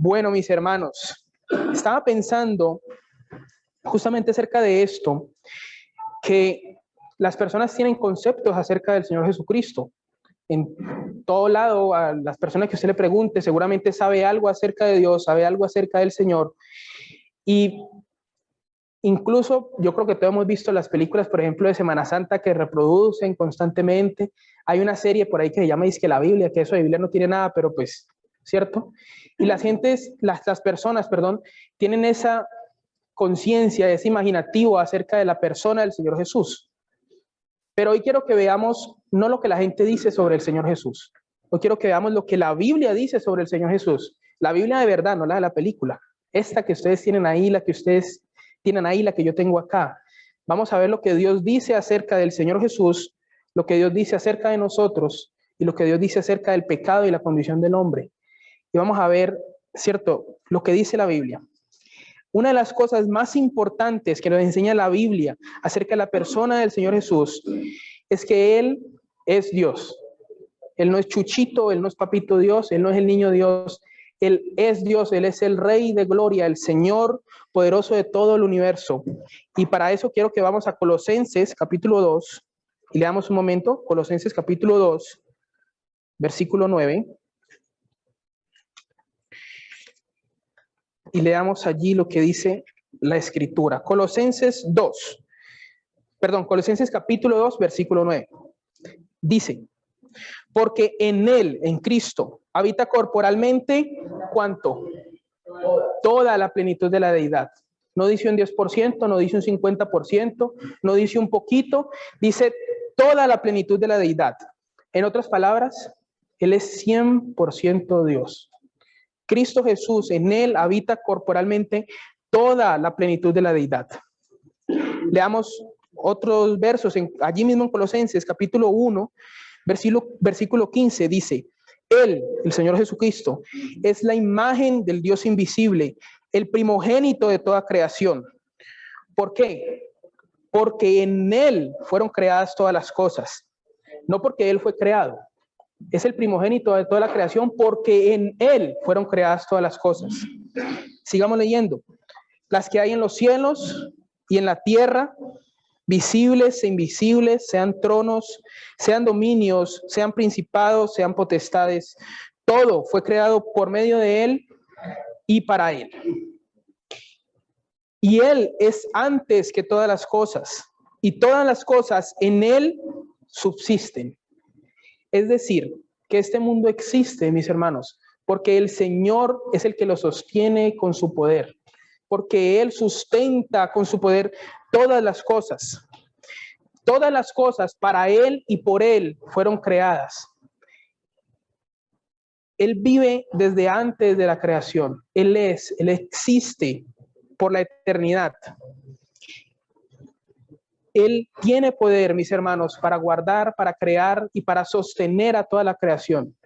Bueno, mis hermanos, estaba pensando justamente acerca de esto, que las personas tienen conceptos acerca del Señor Jesucristo. En todo lado, a las personas que usted le pregunte, seguramente sabe algo acerca de Dios, sabe algo acerca del Señor. Y incluso yo creo que todos hemos visto las películas, por ejemplo, de Semana Santa que reproducen constantemente. Hay una serie por ahí que se llama Dizque la Biblia, que eso de Biblia no tiene nada, pero pues, ¿cierto? Y las personas, tienen esa conciencia, ese imaginativo acerca de la persona del Señor Jesús. Pero hoy quiero que veamos no lo que la gente dice sobre el Señor Jesús. Hoy quiero que veamos lo que la Biblia dice sobre el Señor Jesús. La Biblia de verdad, no la de la película. Esta que ustedes tienen ahí, la que ustedes tienen ahí, la que yo tengo acá. Vamos a ver lo que Dios dice acerca del Señor Jesús, lo que Dios dice acerca de nosotros y lo que Dios dice acerca del pecado y la condición del hombre. Y vamos a ver, ¿cierto?, lo que dice la Biblia. Una de las cosas más importantes que nos enseña la Biblia acerca de la persona del Señor Jesús es que Él es Dios. Él no es Chuchito, Él no es Papito Dios, Él no es el niño Dios. Él es Dios, Él es el Rey de gloria, el Señor poderoso de todo el universo. Y para eso quiero que vamos a Colosenses capítulo 2 y leamos un momento, Colosenses capítulo 2, versículo 9. Y leamos allí lo que dice la Escritura. Colosenses capítulo 2, versículo 9. Dice, porque en Él, en Cristo, habita corporalmente, ¿cuánto? Toda la plenitud de la deidad. No dice un 10%, no dice un 50%, no dice un poquito, dice toda la plenitud de la deidad. En otras palabras, Él es 100% Dios. Cristo Jesús, en Él habita corporalmente toda la plenitud de la deidad. Leamos otros versos, allí mismo en Colosenses, capítulo 1, versículo 15, dice, Él, el Señor Jesucristo, es la imagen del Dios invisible, el primogénito de toda creación. ¿Por qué? Porque en Él fueron creadas todas las cosas, no porque Él fue creado. Es el primogénito de toda la creación porque en Él fueron creadas todas las cosas. Sigamos leyendo. Las que hay en los cielos y en la tierra, visibles e invisibles, sean tronos, sean dominios, sean principados, sean potestades. Todo fue creado por medio de Él y para Él. Y Él es antes que todas las cosas, y todas las cosas en Él subsisten. Es decir, que este mundo existe, mis hermanos, porque el Señor es el que lo sostiene con su poder, porque Él sustenta con su poder todas las cosas. Todas las cosas para Él y por Él fueron creadas. Él vive desde antes de la creación. Él existe por la eternidad. Él tiene poder, mis hermanos, para guardar, para crear y para sostener a toda la creación.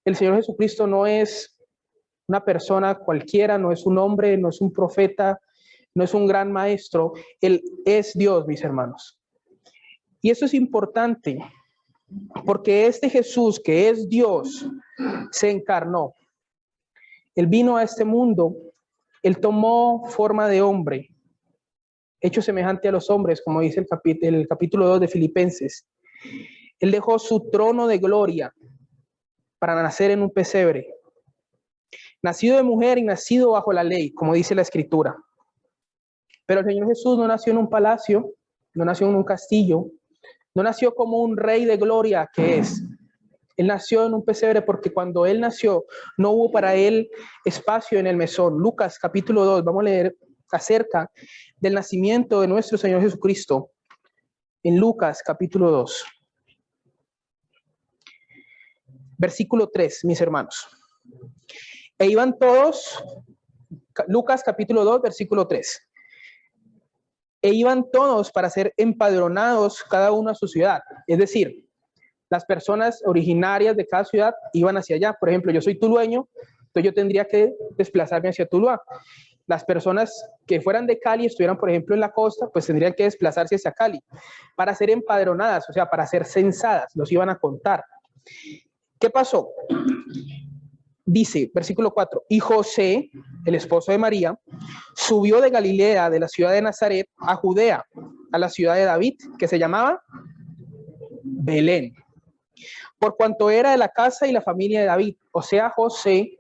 El Señor Jesucristo no es una persona cualquiera, no es un hombre, no es un profeta, no es un gran maestro. Él es Dios, mis hermanos. Y eso es importante, porque este Jesús, que es Dios, se encarnó. Él vino a este mundo, Él tomó forma de hombre, hecho semejante a los hombres, como dice el capítulo 2 de Filipenses. Él dejó su trono de gloria para nacer en un pesebre, nacido de mujer y nacido bajo la ley, como dice la Escritura. Pero el Señor Jesús no nació en un palacio, no nació en un castillo, no nació como un rey de gloria que es. Él nació en un pesebre porque cuando Él nació no hubo para Él espacio en el mesón. Lucas capítulo 2, vamos a leer acerca del nacimiento de nuestro Señor Jesucristo en Lucas capítulo 2. Versículo 3, mis hermanos. E iban todos, Lucas capítulo 2, versículo 3. E iban todos para ser empadronados cada uno a su ciudad. Es decir, las personas originarias de cada ciudad iban hacia allá. Por ejemplo, yo soy tulueño, entonces yo tendría que desplazarme hacia Tuluá. Las personas que fueran de Cali, estuvieran, por ejemplo, en la costa, pues tendrían que desplazarse hacia Cali para ser empadronadas, o sea, para ser censadas, los iban a contar. ¿Qué pasó? Dice, versículo 4, y José, el esposo de María, subió de Galilea, de la ciudad de Nazaret, a Judea, a la ciudad de David, que se llamaba Belén, por cuanto era de la casa y la familia de David. O sea, José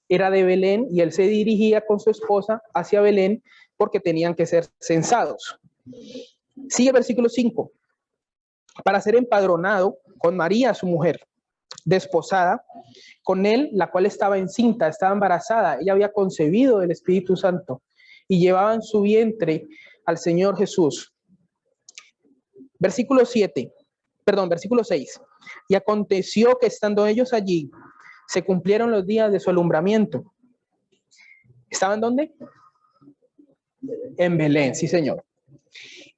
era de Belén y él se dirigía con su esposa hacia Belén porque tenían que ser censados. Sigue el versículo 5, para ser empadronado con María, su mujer, desposada con él, la cual estaba encinta, estaba embarazada, ella había concebido del Espíritu Santo y llevaba en su vientre al Señor Jesús. Versículo 6. Y aconteció que estando ellos allí, se cumplieron los días de su alumbramiento. ¿Estaban dónde? En Belén, sí, señor.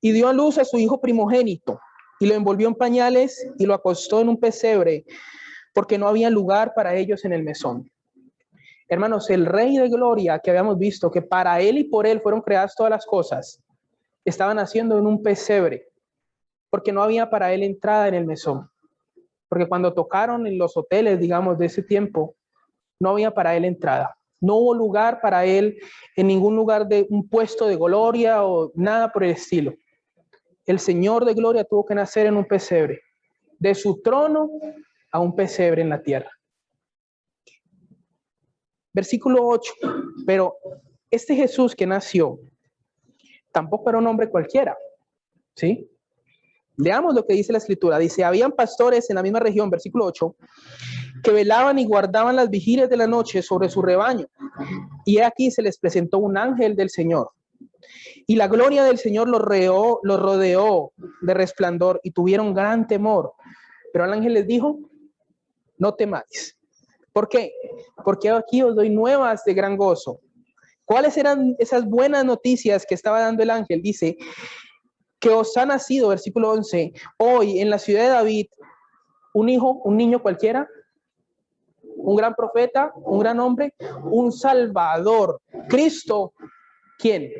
Y dio a luz a su hijo primogénito, y lo envolvió en pañales y lo acostó en un pesebre, porque no había lugar para ellos en el mesón. Hermanos, el Rey de Gloria que habíamos visto, que para él y por él fueron creadas todas las cosas, estaban haciendo en un pesebre, porque no había para él entrada en el mesón. Porque cuando tocaron en los hoteles, digamos, de ese tiempo, no había para él entrada. No hubo lugar para él en ningún lugar de un puesto de gloria o nada por el estilo. El Señor de Gloria tuvo que nacer en un pesebre, de su trono a un pesebre en la tierra. Versículo 8, pero este Jesús que nació tampoco era un hombre cualquiera, ¿sí? Leamos lo que dice la Escritura. Dice, habían pastores en la misma región, versículo 8, que velaban y guardaban las vigilias de la noche sobre su rebaño. Y aquí se les presentó un ángel del Señor. Y la gloria del Señor los rodeó de resplandor y tuvieron gran temor. Pero el ángel les dijo, no temáis. ¿Por qué? Porque aquí os doy nuevas de gran gozo. ¿Cuáles eran esas buenas noticias que estaba dando el ángel? Dice, que os ha nacido, versículo 11, hoy en la ciudad de David, un hijo, un niño cualquiera, un gran profeta, un gran hombre, un salvador. Cristo, ¿quién?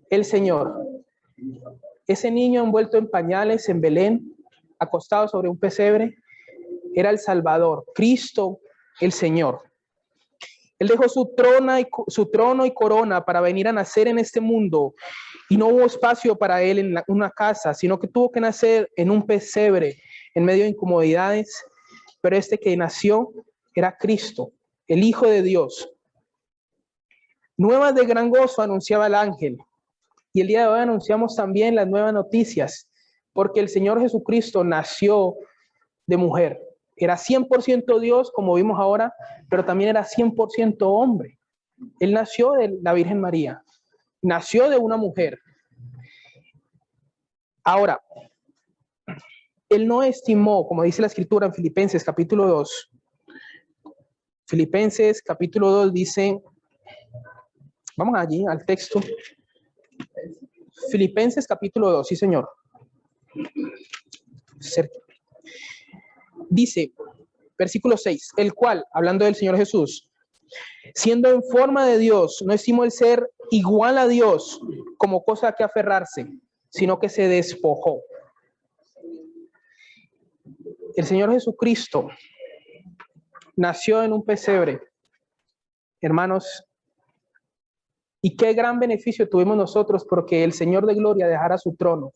El Señor. Ese niño envuelto en pañales en Belén, acostado sobre un pesebre, era el Salvador, Cristo, el Señor. Él dejó su trono y corona para venir a nacer en este mundo, y no hubo espacio para él en una casa, sino que tuvo que nacer en un pesebre, en medio de incomodidades, pero este que nació era Cristo, el Hijo de Dios. Nuevas de gran gozo anunciaba el ángel, y el día de hoy anunciamos también las nuevas noticias, porque el Señor Jesucristo nació de mujer. Era 100% Dios, como vimos ahora, pero también era 100% hombre. Él nació de la Virgen María, nació de una mujer. Ahora, él no estimó, como dice la Escritura en Filipenses capítulo 2. Filipenses capítulo 2 dice, vamos allí al texto. Filipenses capítulo 2, sí señor. Dice, versículo 6, el cual, hablando del Señor Jesús, siendo en forma de Dios, no estimó el ser igual a Dios como cosa a que aferrarse, sino que se despojó. El Señor Jesucristo nació en un pesebre, hermanos, y qué gran beneficio tuvimos nosotros porque el Señor de Gloria dejara su trono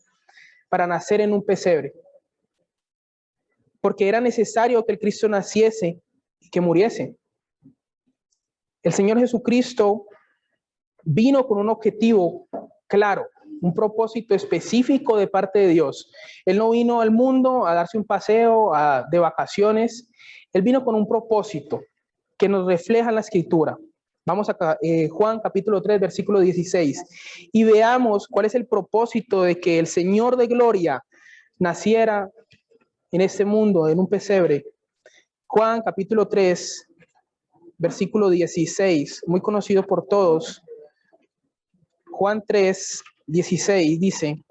para nacer en un pesebre. Porque era necesario que el Cristo naciese y que muriese. El Señor Jesucristo vino con un objetivo claro, un propósito específico de parte de Dios. Él no vino al mundo a darse un paseo de vacaciones. Él vino con un propósito que nos refleja en la Escritura. Vamos a Juan capítulo 3, versículo 16, y veamos cuál es el propósito de que el Señor de Gloria naciera en este mundo, en un pesebre. Juan capítulo 3, versículo 16, muy conocido por todos. Juan 3, 16 dice,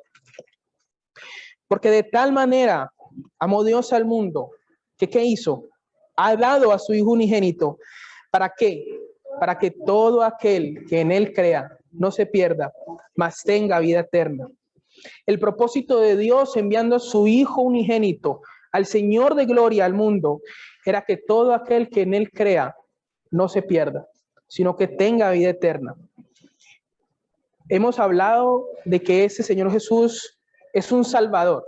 porque de tal manera amó Dios al mundo, que ¿qué hizo? Ha dado a su Hijo unigénito. ¿Para qué? Para que todo aquel que en él crea no se pierda, mas tenga vida eterna. El propósito de Dios enviando a su Hijo unigénito, al Señor de Gloria, al mundo, era que todo aquel que en él crea no se pierda, sino que tenga vida eterna. Hemos hablado de que ese Señor Jesús es un Salvador.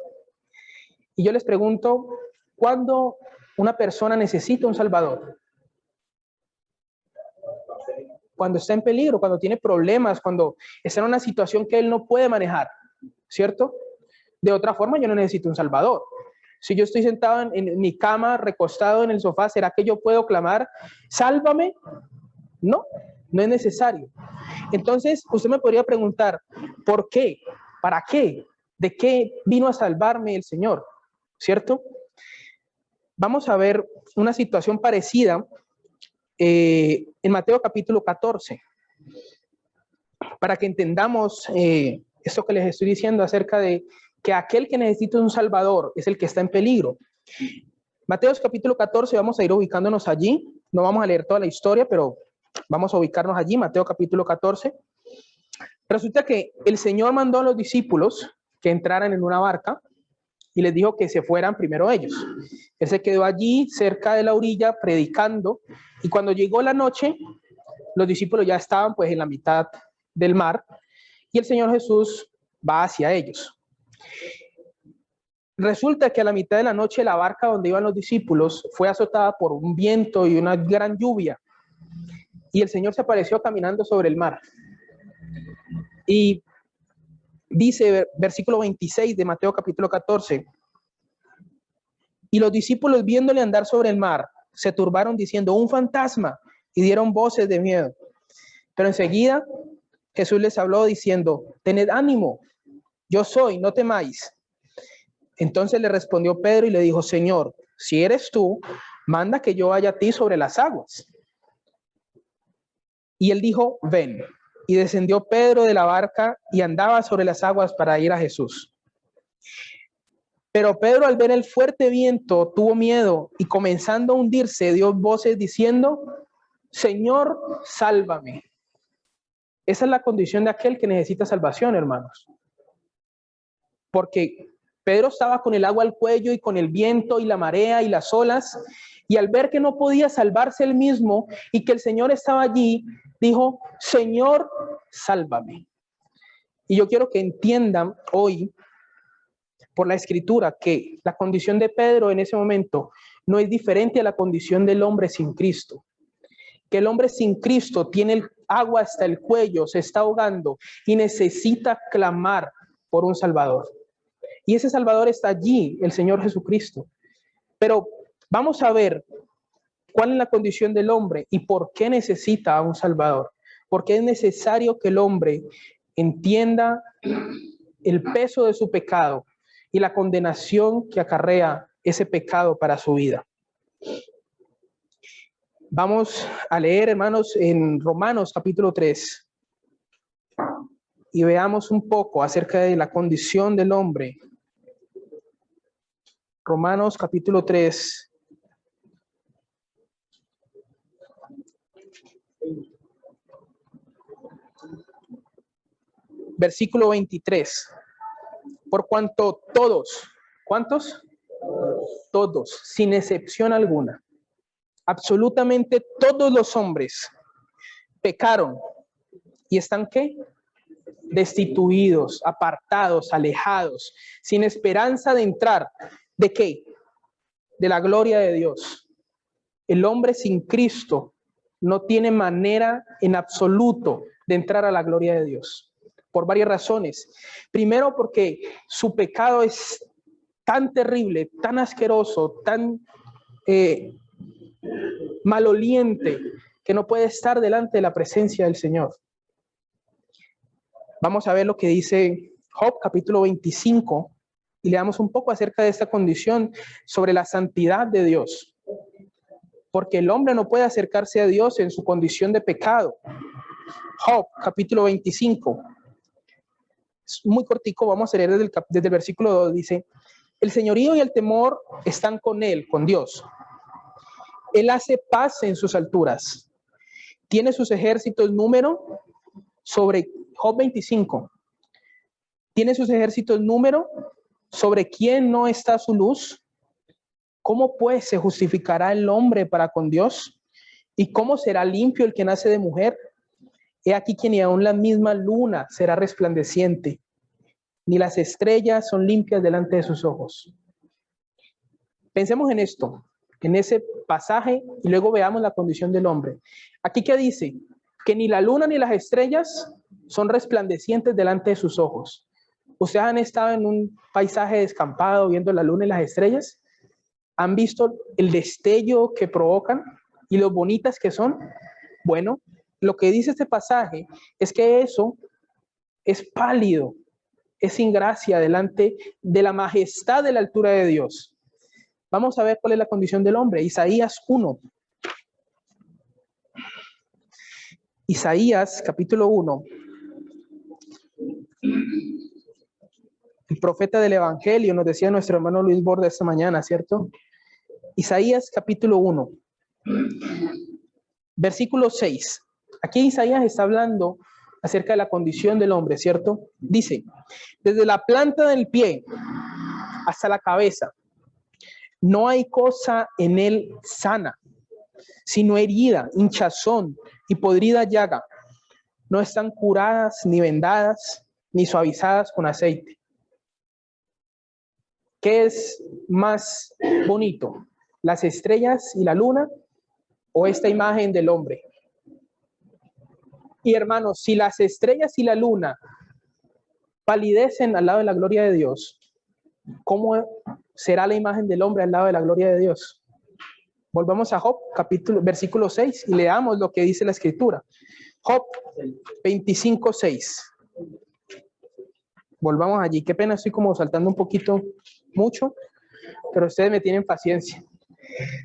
Y yo les pregunto, ¿cuándo una persona necesita un Salvador? Cuando está en peligro, cuando tiene problemas, cuando está en una situación que él no puede manejar, ¿cierto? De otra forma, yo no necesito un Salvador. Si yo estoy sentado en mi cama, recostado en el sofá, ¿será que yo puedo clamar, sálvame? No, no es necesario. Entonces, usted me podría preguntar, ¿por qué? ¿Para qué? ¿De qué vino a salvarme el Señor? ¿Cierto? Vamos a ver una situación parecida en Mateo capítulo 14, para que entendamos esto que les estoy diciendo acerca de que aquel que necesita un Salvador es el que está en peligro. Mateo capítulo 14, vamos a ir ubicándonos allí. No vamos a leer toda la historia, pero vamos a ubicarnos allí, Mateo capítulo 14. Resulta que el Señor mandó a los discípulos que entraran en una barca y les dijo que se fueran primero ellos. Él se quedó allí cerca de la orilla predicando, y cuando llegó la noche, los discípulos ya estaban pues en la mitad del mar y el Señor Jesús va hacia ellos. Resulta que a la mitad de la noche la barca donde iban los discípulos fue azotada por un viento y una gran lluvia, y el Señor se apareció caminando sobre el mar. Y dice versículo 26 de Mateo capítulo 14, y los discípulos viéndole andar sobre el mar se turbaron diciendo, un fantasma, y dieron voces de miedo. Pero enseguida Jesús les habló diciendo, tened ánimo, yo soy, no temáis. Entonces le respondió Pedro y le dijo, Señor, si eres tú, manda que yo vaya a ti sobre las aguas. Y él dijo, ven. Y descendió Pedro de la barca y andaba sobre las aguas para ir a Jesús. Pero Pedro, al ver el fuerte viento, tuvo miedo y comenzando a hundirse, dio voces diciendo, Señor, sálvame. Esa es la condición de aquel que necesita salvación, hermanos. Porque Pedro estaba con el agua al cuello y con el viento y la marea y las olas, y al ver que no podía salvarse él mismo y que el Señor estaba allí, dijo, Señor, sálvame. Y yo quiero que entiendan hoy, por la Escritura, que la condición de Pedro en ese momento no es diferente a la condición del hombre sin Cristo. Que el hombre sin Cristo tiene el agua hasta el cuello, se está ahogando y necesita clamar por un Salvador. Y ese Salvador está allí, el Señor Jesucristo. Pero vamos a ver cuál es la condición del hombre y por qué necesita a un Salvador. Porque es necesario que el hombre entienda el peso de su pecado y la condenación que acarrea ese pecado para su vida. Vamos a leer, hermanos, en Romanos capítulo 3 y veamos un poco acerca de la condición del hombre. Romanos capítulo 3. Versículo 23. Por cuanto todos, ¿cuántos? Todos, sin excepción alguna, absolutamente todos los hombres pecaron y están ¿qué? Destituidos, apartados, alejados, sin esperanza de entrar. ¿De qué? De la gloria de Dios. El hombre sin Cristo no tiene manera en absoluto de entrar a la gloria de Dios. Por varias razones. Primero, porque su pecado es tan terrible, tan asqueroso, tan maloliente, que no puede estar delante de la presencia del Señor. Vamos a ver lo que dice Job capítulo 25 y leamos un poco acerca de esta condición sobre la santidad de Dios. Porque el hombre no puede acercarse a Dios en su condición de pecado. Job capítulo 25. Es muy cortico, vamos a leer desde el versículo 2, dice, el señorío y el temor están con él, con Dios. Él hace paz en sus alturas. Tiene sus ejércitos número sobre Job 25. Tiene sus ejércitos número sobre quién no está su luz. ¿Cómo pues se justificará el hombre para con Dios? ¿Y cómo será limpio el que nace de mujer? He aquí que ni aun la misma luna será resplandeciente, ni las estrellas son limpias delante de sus ojos. Pensemos en esto, en ese pasaje, y luego veamos la condición del hombre. Aquí que dice que ni la luna ni las estrellas son resplandecientes delante de sus ojos. ¿Ustedes han estado en un paisaje descampado viendo la luna y las estrellas? ¿Han visto el destello que provocan y lo bonitas que son? Bueno, lo que dice este pasaje es que eso es pálido, es sin gracia delante de la majestad de la altura de Dios. Vamos a ver cuál es la condición del hombre. Isaías 1. Isaías capítulo 1. El profeta del Evangelio, nos decía nuestro hermano Luis Borda esta mañana, ¿cierto? Isaías capítulo 1, versículo 6. Aquí Isaías está hablando acerca de la condición del hombre, ¿cierto? Dice, desde la planta del pie hasta la cabeza, no hay cosa en él sana, sino herida, hinchazón y podrida llaga. No están curadas, ni vendadas, ni suavizadas con aceite. ¿Qué es más bonito? ¿Las estrellas y la luna o esta imagen del hombre? Y hermanos, si las estrellas y la luna palidecen al lado de la gloria de Dios, ¿cómo será la imagen del hombre al lado de la gloria de Dios? Volvamos a Job, versículo 6, y leamos lo que dice la escritura. Job 25, 6. Volvamos allí. Qué pena, estoy como saltando un poquito mucho, pero ustedes me tienen paciencia.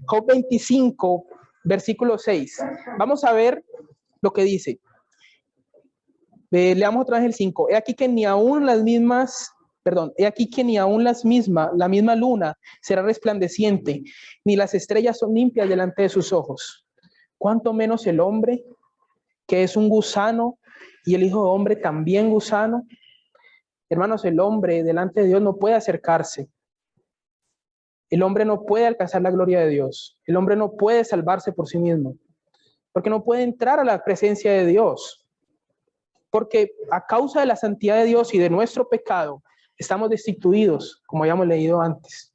Job 25, versículo 6. Vamos a ver lo que dice. Leamos otra vez el 5. He aquí que ni aún la misma luna será resplandeciente, ni las estrellas son limpias delante de sus ojos. ¿Cuánto menos el hombre, que es un gusano, y el Hijo de Hombre también gusano? Hermanos, el hombre delante de Dios no puede acercarse. El hombre no puede alcanzar la gloria de Dios. El hombre no puede salvarse por sí mismo, porque no puede entrar a la presencia de Dios. Porque a causa de la santidad de Dios y de nuestro pecado, estamos destituidos, como habíamos leído antes.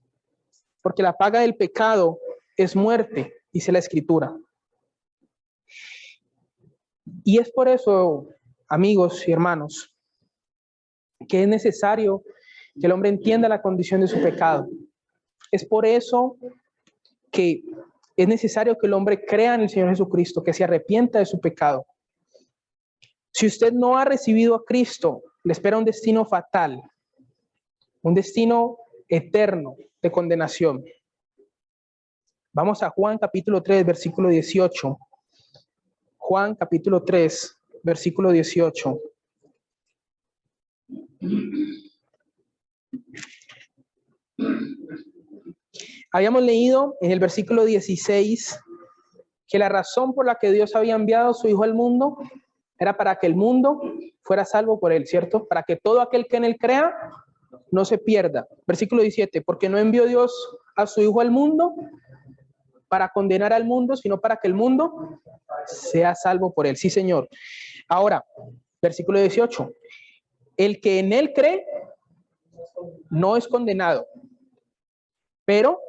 Porque la paga del pecado es muerte, dice la Escritura. Y es por eso, amigos y hermanos, que es necesario que el hombre entienda la condición de su pecado. Es por eso que es necesario que el hombre crea en el Señor Jesucristo, que se arrepienta de su pecado. Si usted no ha recibido a Cristo, le espera un destino fatal, un destino eterno de condenación. Vamos a Juan capítulo 3, versículo 18. Juan capítulo 3, versículo 18. Habíamos leído en el versículo 16 que la razón por la que Dios había enviado a su Hijo al mundo era para que el mundo fuera salvo por él, ¿cierto? Para que todo aquel que en él crea no se pierda. Versículo 17, porque no envió Dios a su Hijo al mundo para condenar al mundo, sino para que el mundo sea salvo por él. Sí, Señor. Ahora, versículo 18, el que en él cree no es condenado, pero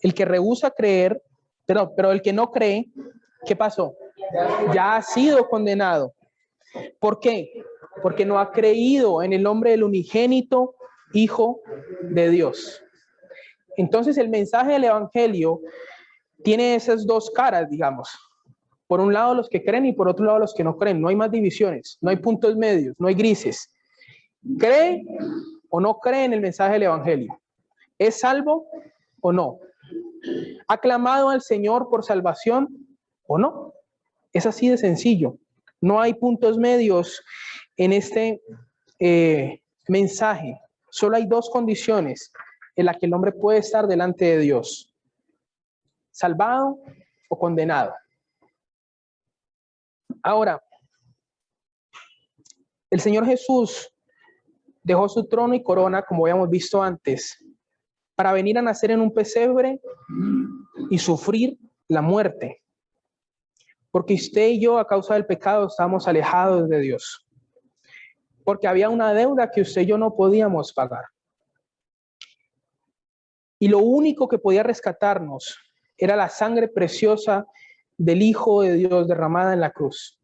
el que rehúsa creer, pero el que no cree, ¿qué pasó? Ya ha sido condenado. ¿Por qué? Porque no ha creído en el nombre del unigénito Hijo de Dios. Entonces el mensaje del Evangelio tiene esas dos caras, digamos. Por un lado los que creen y por otro lado los que no creen. No hay más divisiones, no hay puntos medios, no hay grises. ¿Cree o no cree en el mensaje del Evangelio? ¿Es salvo o no? ¿Ha clamado al Señor por salvación o no? Es así de sencillo. No hay puntos medios en este mensaje. Solo hay dos condiciones en las que el hombre puede estar delante de Dios: salvado o condenado. Ahora, el Señor Jesús dejó su trono y corona, como habíamos visto antes, para venir a nacer en un pesebre y sufrir la muerte. porque usted y yo a causa del pecado estamos alejados de Dios, porque había una deuda que usted y yo no podíamos pagar. Y lo único que podía rescatarnos era la sangre preciosa del Hijo de Dios derramada en la cruz.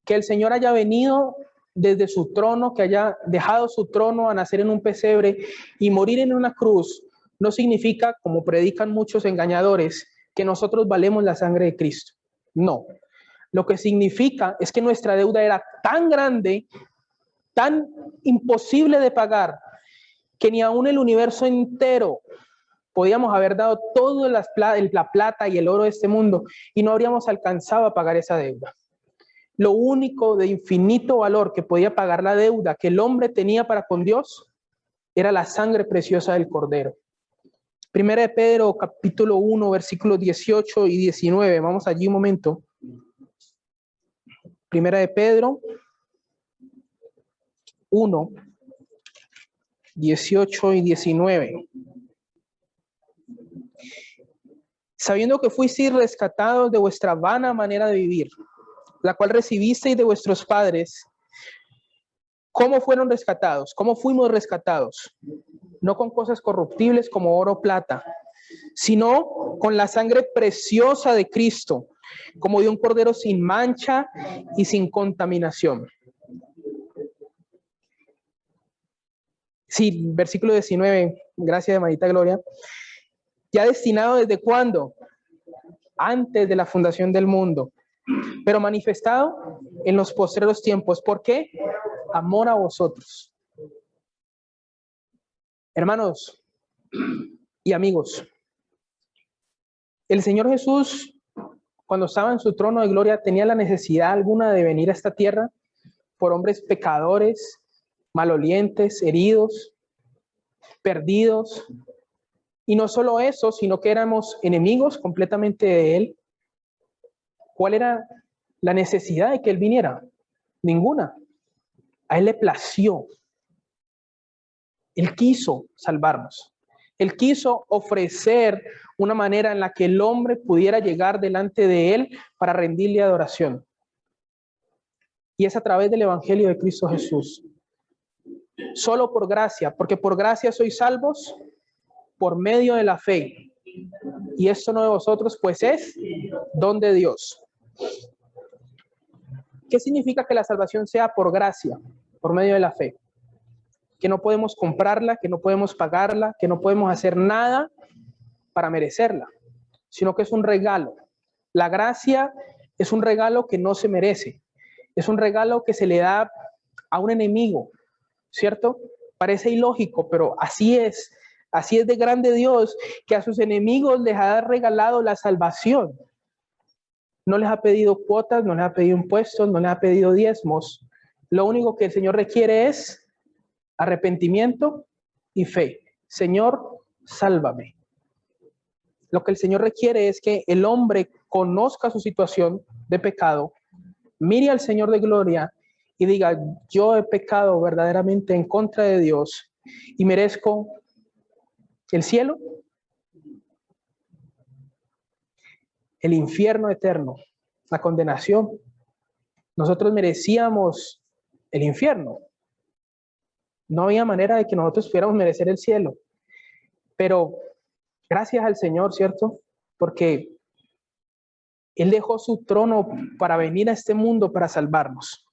Que el Señor haya venido desde su trono, que haya dejado su trono a nacer en un pesebre y morir en una cruz, no significa, como predican muchos engañadores, que nosotros valemos la sangre de Cristo. No. Lo que significa es que nuestra deuda era tan grande, tan imposible de pagar, que ni aún el universo entero podíamos haber dado toda la plata y el oro de este mundo y no habríamos alcanzado a pagar esa deuda. Lo único de infinito valor que podía pagar la deuda que el hombre tenía para con Dios era la sangre preciosa del Cordero. Primera de Pedro, capítulo 1, versículos 18 y 19. Vamos allí un momento. Primera de Pedro 1, 18 y 19. Sabiendo que fuisteis rescatados de vuestra vana manera de vivir, la cual recibisteis de vuestros padres. ¿Cómo fueron rescatados? ¿Cómo fuimos rescatados? No con cosas corruptibles como oro o plata, sino con la sangre preciosa de Cristo, como de un cordero sin mancha y sin contaminación. Sí, versículo 19, gracias, hermanita Gloria. Ya destinado desde cuándo? Antes de la fundación del mundo, pero manifestado en los postreros tiempos. ¿Por qué? Amor a vosotros. Hermanos y amigos, el Señor Jesús, cuando estaba en su trono de gloria, ¿tenía la necesidad alguna de venir a esta tierra por hombres pecadores, malolientes, heridos, perdidos? Y no solo eso, sino que éramos enemigos completamente de Él. ¿Cuál era la necesidad de que Él viniera? Ninguna. A Él le plació. Él quiso salvarnos. Él quiso ofrecer una manera en la que el hombre pudiera llegar delante de Él para rendirle adoración. Y es a través del Evangelio de Cristo Jesús. Solo por gracia, porque por gracia sois salvos por medio de la fe. Y esto no de vosotros, pues es don de Dios. ¿Qué significa que la salvación sea por gracia, por medio de la fe? Que no podemos comprarla, que no podemos pagarla, que no podemos hacer nada para merecerla, sino que es un regalo. La gracia es un regalo que no se merece. Es un regalo que se le da a un enemigo, ¿cierto? Parece ilógico, pero así es. Así es de grande Dios, que a sus enemigos les ha regalado la salvación. No les ha pedido cuotas, no les ha pedido impuestos, no les ha pedido diezmos. Lo único que el Señor requiere es arrepentimiento y fe. Señor, sálvame. Lo que el Señor requiere es que el hombre conozca su situación de pecado, mire al Señor de gloria y diga: yo he pecado verdaderamente en contra de Dios y merezco el cielo, el infierno eterno, la condenación. Nosotros merecíamos el infierno. No había manera de que nosotros pudiéramos merecer el cielo. Pero gracias al Señor, ¿cierto? Porque Él dejó su trono para venir a este mundo para salvarnos.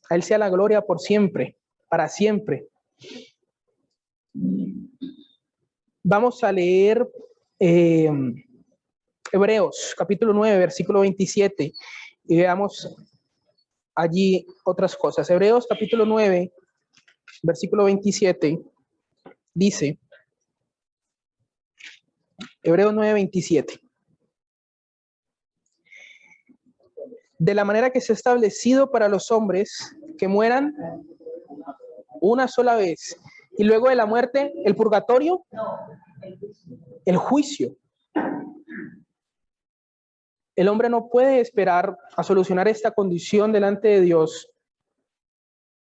A Él sea la gloria por siempre, para siempre. Vamos a leer Hebreos, capítulo 9, versículo 27, y veamos allí otras cosas. Hebreos, capítulo 9, versículo 27, dice, Hebreos 9, 27. De la manera que se ha establecido para los hombres que mueran una sola vez, y luego de la muerte, el purgatorio, el juicio. El hombre no puede esperar a solucionar esta condición delante de Dios.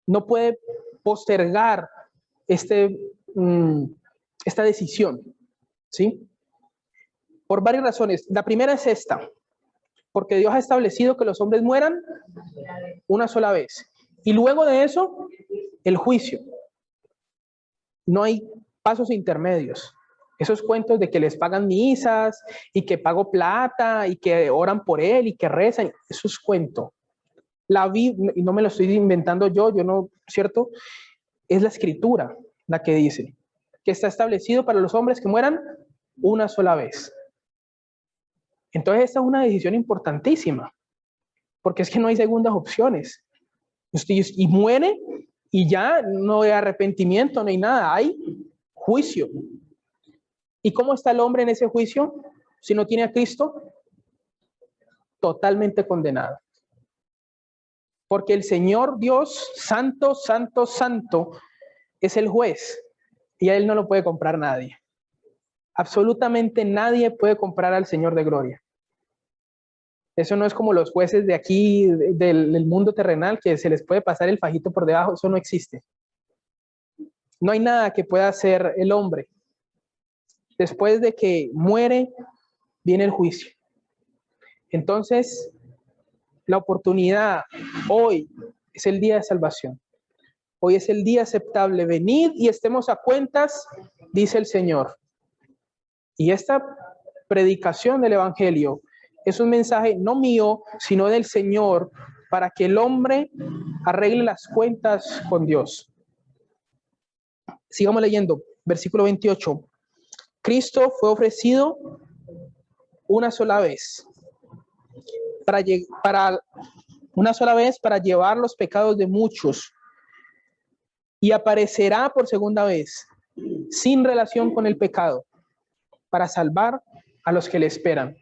No puede postergar esta decisión, ¿sí? Por varias razones. La primera es esta. Porque Dios ha establecido que los hombres mueran una sola vez. Y luego de eso, el juicio. No hay pasos intermedios. Esos cuentos de que les pagan misas y que pago plata y que oran por él y que rezan, eso es cuento. La Biblia, y no me lo estoy inventando yo no, ¿cierto? Es la Escritura la que dice que está establecido para los hombres que mueran una sola vez. Entonces esta es una decisión importantísima, porque es que no hay segundas opciones. Y muere y ya no hay arrepentimiento, no hay nada, hay juicio. ¿Y cómo está el hombre en ese juicio? Si no tiene a Cristo, totalmente condenado. Porque el Señor Dios, santo, santo, santo, es el juez y a él no lo puede comprar nadie. Absolutamente nadie puede comprar al Señor de gloria. Eso no es como los jueces de aquí, del mundo terrenal, que se les puede pasar el fajito por debajo. Eso no existe. No hay nada que pueda hacer el hombre. Después de que muere, viene el juicio. Entonces, la oportunidad hoy es el día de salvación. Hoy es el día aceptable. Venid y estemos a cuentas, dice el Señor. Y esta predicación del Evangelio es un mensaje no mío, sino del Señor, para que el hombre arregle las cuentas con Dios. Sigamos leyendo, versículo 28. Cristo fue ofrecido una sola vez para llevar los pecados de muchos, y aparecerá por segunda vez sin relación con el pecado para salvar a los que le esperan.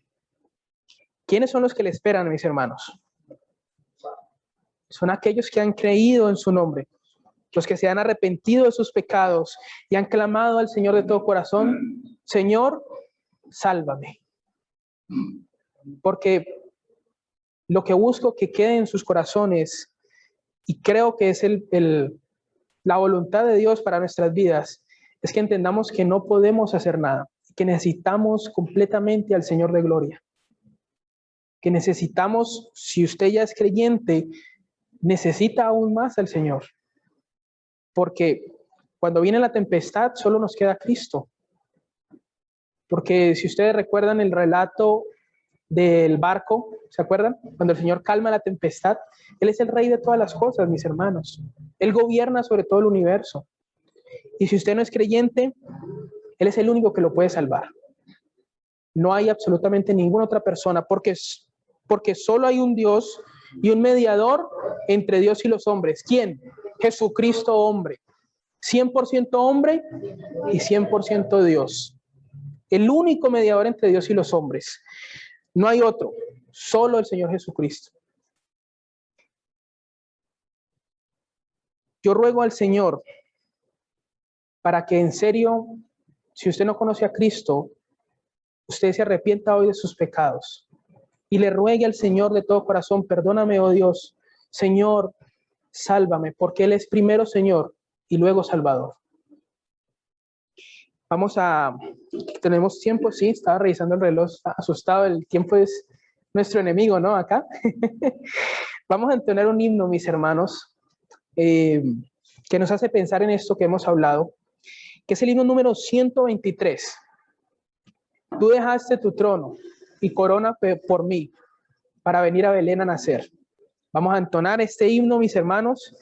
¿Quiénes son los que le esperan, mis hermanos? Son aquellos que han creído en su nombre, los que se han arrepentido de sus pecados y han clamado al Señor de todo corazón: Señor, sálvame. Porque lo que busco que quede en sus corazones, y creo que es la voluntad de Dios para nuestras vidas, es que entendamos que no podemos hacer nada, que necesitamos completamente al Señor de gloria. Que necesitamos, si usted ya es creyente, necesita aún más al Señor. Porque cuando viene la tempestad, solo nos queda Cristo. Porque si ustedes recuerdan el relato del barco, ¿se acuerdan? Cuando el Señor calma la tempestad, Él es el rey de todas las cosas, mis hermanos. Él gobierna sobre todo el universo. Y si usted no es creyente, Él es el único que lo puede salvar. No hay absolutamente ninguna otra persona, porque solo hay un Dios y un mediador entre Dios y los hombres. ¿Quién? Jesucristo hombre. 100% hombre y 100% Dios. El único mediador entre Dios y los hombres. No hay otro, solo el Señor Jesucristo. Yo ruego al Señor para que en serio, si usted no conoce a Cristo, usted se arrepienta hoy de sus pecados y le ruegue al Señor de todo corazón: perdóname, oh Dios, Señor, sálvame, porque Él es primero Señor y luego Salvador. Tenemos tiempo, sí, estaba revisando el reloj, asustado, el tiempo es nuestro enemigo, ¿no? Acá. Vamos a entonar un himno, mis hermanos, que nos hace pensar en esto que hemos hablado, que es el himno número 123. Tú dejaste tu trono y corona por mí, para venir a Belén a nacer. Vamos a entonar este himno, mis hermanos,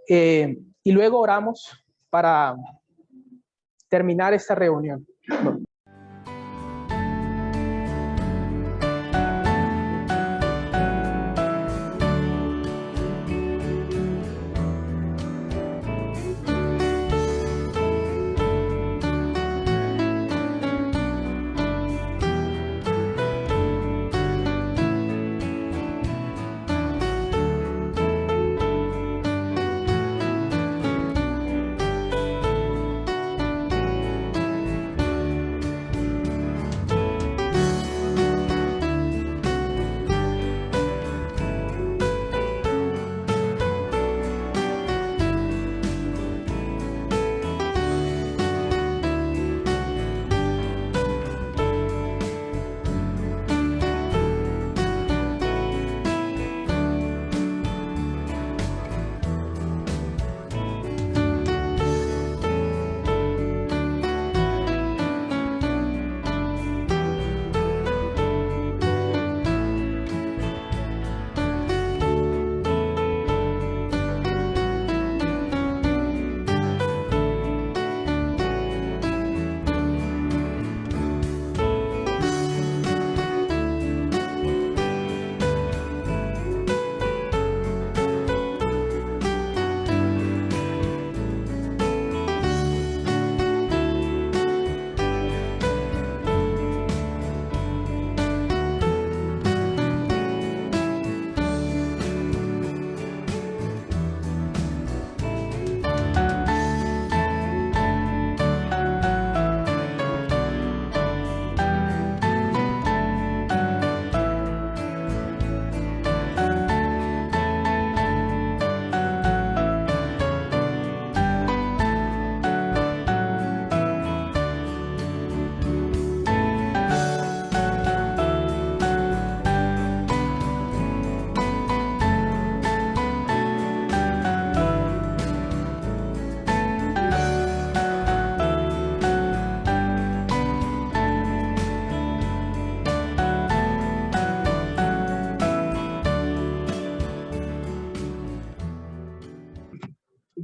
y luego oramos para terminar esta reunión.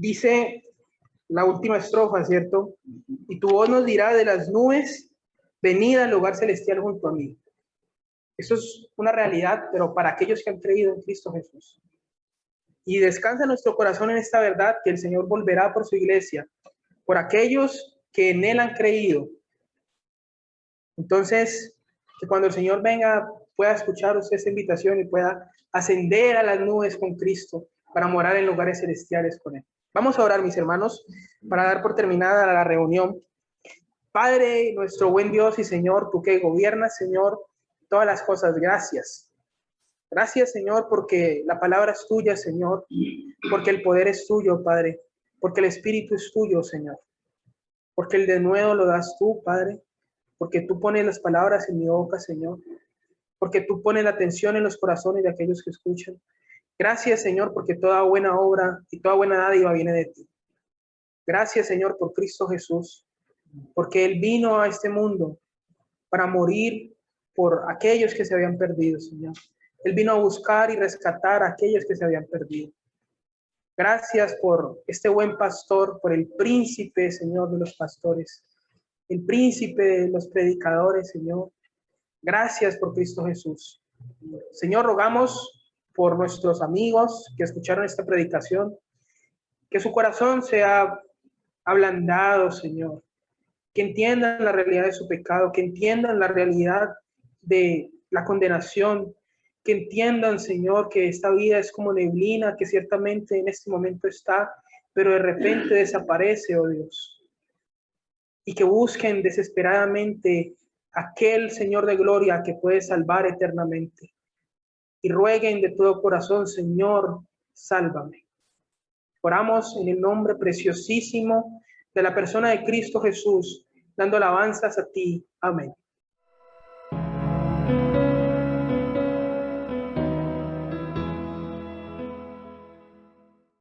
dice la última estrofa, ¿cierto? Y tu voz nos dirá de las nubes, venid al lugar celestial junto a mí. Eso es una realidad, pero para aquellos que han creído en Cristo Jesús. Y descansa nuestro corazón en esta verdad, que el Señor volverá por su iglesia, por aquellos que en Él han creído. Entonces, que cuando el Señor venga, pueda escuchar usted esta invitación y pueda ascender a las nubes con Cristo para morar en lugares celestiales con Él. Vamos a orar, mis hermanos, para dar por terminada la reunión. Padre, nuestro buen Dios y Señor, tú que gobiernas, Señor, todas las cosas, gracias. Gracias, Señor, porque la palabra es tuya, Señor, porque el poder es tuyo, Padre, porque el Espíritu es tuyo, Señor, porque el denuedo lo das tú, Padre, porque tú pones las palabras en mi boca, Señor, porque tú pones la atención en los corazones de aquellos que escuchan. Gracias, Señor, porque toda buena obra y toda buena dádiva viene de ti. Gracias, Señor, por Cristo Jesús, porque Él vino a este mundo para morir por aquellos que se habían perdido, Señor. Él vino a buscar y rescatar a aquellos que se habían perdido. Gracias por este buen pastor, por el príncipe, Señor, de los pastores, el príncipe de los predicadores, Señor. Gracias por Cristo Jesús. Señor, rogamos por nuestros amigos que escucharon esta predicación, que su corazón sea ablandado, Señor, que entiendan la realidad de su pecado, que entiendan la realidad de la condenación, que entiendan, Señor, que esta vida es como neblina, que ciertamente en este momento está, pero de repente desaparece, oh Dios. Y que busquen desesperadamente aquel Señor de gloria que puede salvar eternamente. Y rueguen de todo corazón, Señor, sálvame. Oramos en el nombre preciosísimo de la persona de Cristo Jesús, dando alabanzas a ti. Amén.